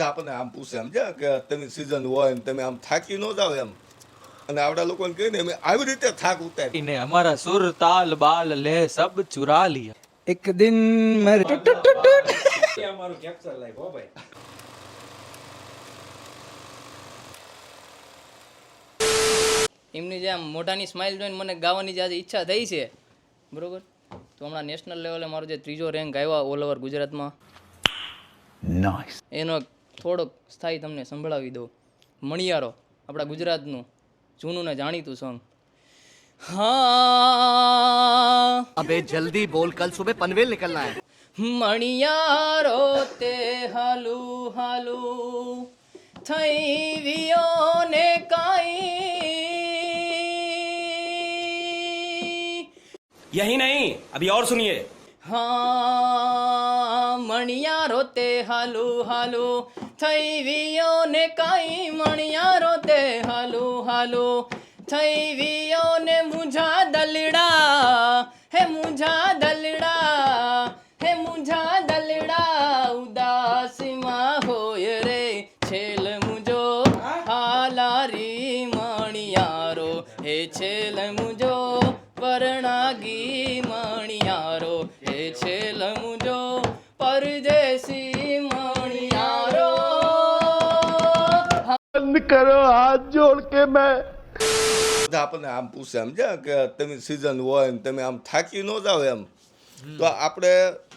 બધા આપણને આમ પૂછે સમજ્યા કે તમે સિઝન હોય ને તમે આમ થાકી ન જાવ એમ, અને આવડા લોકોને કહીને અમે આવી રીતે થાક ઉતારી. ने हमारा सुर ताल बाल लय सब चुरा लिया। एक दिन मर हमाરું कैप्चर लाइफ हो भाई। એમની જે આમ મોઢાની સ્માઇલ જોઈને મને ગાવાની જે આજે ઈચ્છા થઈ છે, બરોબર. તો હમણાં નેશનલ લેવલે મારો જે 3જો રેન્ક આવ્યો ઓલ ઓવર ગુજરાતમાં, એનો થોડોક સ્થાયી તમને સંભળાવી દઉં. મણિયારો, આપણા ગુજરાતનું જૂનું ને જાણીતું સોંગ. હા अबे जल्दी बोल, कल सुबह पनवेल निकलना है। મણિયારો તે હાલુ હાલુ થઈ વિયો ને કાઈ. यही नहीं, अभी और सुनिए। હા મણિયારો તે હાલુ હાલુ થઈ વિયો ને કાઈ. મણિયારો તે હાલુ હાલુ થઈ વિયો ને મુંઝા દલડા હે મુંઝા દલડા હે મુંઝા દલડા ઉદાસીમાં હોય રે છેલ મુજો હાલારી મણિયારો હે છેલ મુજો પરણાગી મણિયારો હે છેલ મુજો પરદેશી મણિયારો. બધા આપણને આમ પૂછે સમજ્યા કે તમે સિઝન હોય ને તમે આમ થાકી ન જાવ એમ, તો આપણે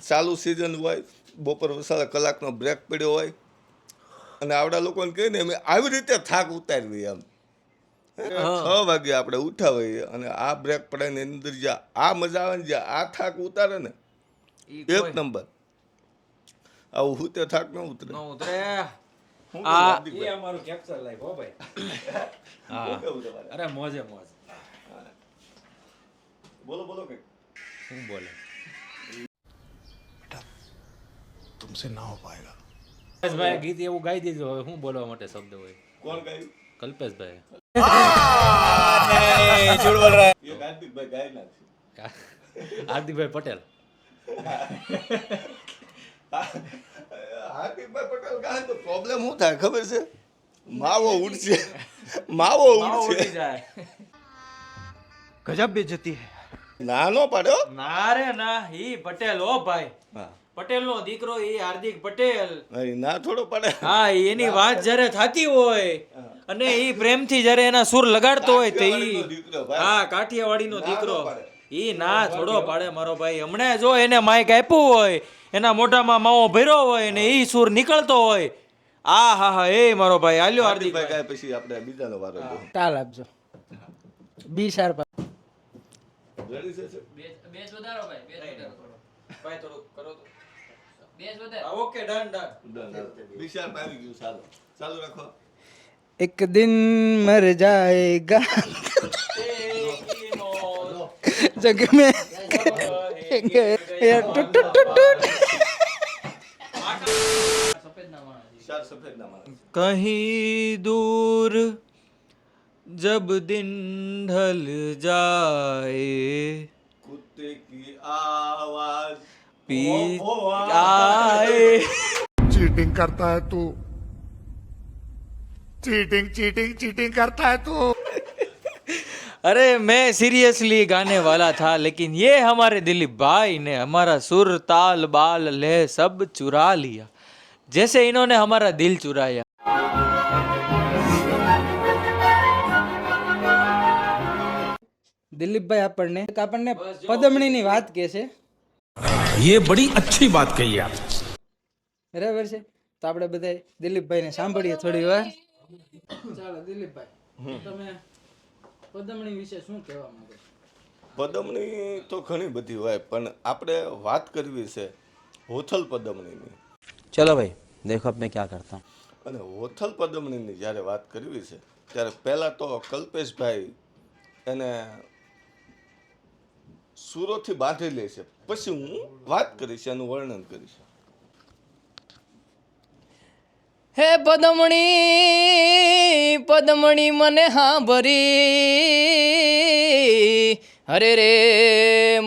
ચાલુ સિઝન હોય, બપોર વસાડે કલાકનો બ્રેક પડ્યો હોય, અને આવડા લોકોને કહીને અમે આવી રીતે થાક ઉતારવી એમ. 6 વાગે આપણે ઉઠાવીએ અને આ બ્રેક પડે ને એની અંદર જે આ મજા આવે ને, જે આ થાક ઉતારે ને એક નંબર. આવું હું તે થાક ન ઉતરે. નો ઉતરે શું આ કહેવું ये हमाરું कैप्चर लाइफ हो भाई। શું કહેવું તમારે? अरे मौजे मौज। બોલો બોલો કંઈક. શું બોલે तुमसे ना हो पाएगा। કલ્પેશભાઈ ગીત એવું ગાઈ દીધું, હવે શું બોલવા માટે શબ્દ હોય? કોણ ગાયું? કલ્પેશભાઈ એ કાર્તિકભાઈ ગાઈ નાખશે. હાર્દિકભાઈ પટેલ હાર્દિકભાઈ પટેલ ગાય તો પ્રોબ્લેમ શું થાય ખબર છે? માવો ઉડશે, માવો ઉડશે. જાય गजब बेइज्जती है। નાનો પાડ્યો. ના રે ના, ઈ પટેલ હો ભાઈ, હા પટેલ નો દીકરો ઈ હાર્દિક પટેલ. અહીં ના થોડો પડે. હા એની વાત જ્યારે થતી હોય અને ઈ પ્રેમથી જ્યારે એના સુર લગાડતો હોય તો ઈ કાઠિયાવાડીનો દીકરો ભાઈ. હા કાઠિયાવાડીનો ના દીકરો ન પાડે. ઈ ના થોડો પાડે મારો ભાઈ. હમણાં જો એને માઇક આપ્યું હોય, એના મોઢામાં માવો ભર્યો હોય ને ઈ સુર નીકળતો હોય, આ હા હા એ મારો ભાઈ હાલ્યો હાર્દિકભાઈ હાર્દિકભાઈ. ગાય પછી આપણે બીજાનો વારો લો. તાલ આપજો બી શાર્પ. રેડી છે? બેસ વધારો ભાઈ, બેસ વધારો, ભાઈ થોડું કરો તો. બેસ વધારો. Okay done done. Done. વિશાલ આવી ગયું. ચાલો ચાલુ રાખો. एक दिन मर जाएगा जग में ये टुट टुट टुट टुट. સફેદ ના માણસ. ચાર સફેદ ના માણસ. कहीं दूर जब दिन ढल जाए कुत्ते की आवाज पी ओ, ओ, आए चीटिंग करता है तू, चीटिंग चीटिंग चीटिंग करता है तू। अरे मैं सीरियसली गाने वाला था, लेकिन ये हमारे दिलीप भाई ने हमारा सुर ताल बाल लय सब चुरा लिया, जैसे इन्होंने हमारा दिल चुराया। દિલીપભાઈ આપણને પદમણીની વાત કહે છે, ये बड़ी अच्छी बात कही आप। બરાબર છે. તો આપણે બધા દિલીપભાઈને સાંભળીએ થોડી વાર. ચાલો દિલીપભાઈ, તમે પદમણી વિશે શું કહેવા માંગો છો? પદમણી તો ઘણી બધી હોય, પણ આપણે વાત કરવી છે હોથલ પદમણીની. चलो भाई देखो अब मैं क्या करता हूँ। અને હોથલ પદમણીની જ્યારે વાત કરવી છે ત્યારે પહેલાં તો કલ્પેશભાઈ એને સુરોથી બાંધી લે છે, પછી હું વાત કરીશ, એનું વર્ણન કરીશ. હે પદમણી પદમણી મને હાંભરી, હરે રે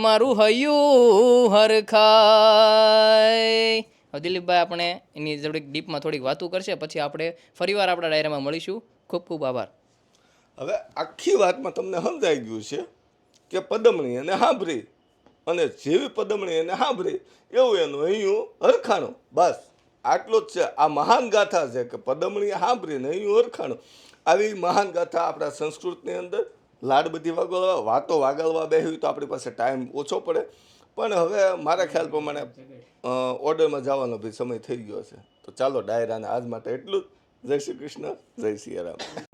મારું હૈયું હરખાય. હવે દિલીપભાઈ આપણે એની થોડીક ડીપમાં થોડીક વાતો કરશે, પછી આપણે ફરીવાર આપણા ડાયરામાં મળીશું. ખૂબ ખૂબ આભાર. હવે આખી વાતમાં તમને સમજાઈ ગયું છે કે પદમણી એને સાંભળી અને જેવી પદમણી એને સાંભળી એવું એનું અહીંયું હરખાણું. બસ આટલું જ છે. આ મહાન ગાથા છે કે પદમણીએ સાંભળીને અહીંયું હરખાણું. આવી મહાન ગાથા આપણા સંસ્કૃતની અંદર લાડ બધી વાગળવા વાતો વાગળવા બેસવી તો આપણી પાસે ટાઈમ ઓછો પડે. પણ હવે મારા ખ્યાલ પ્રમાણે ઓર્ડરમાં જવાનો બી સમય થઈ ગયો છે. તો ચાલો ડાયરાને આજ માટે એટલું જ. જય શ્રી કૃષ્ણ, જય સિયારામ.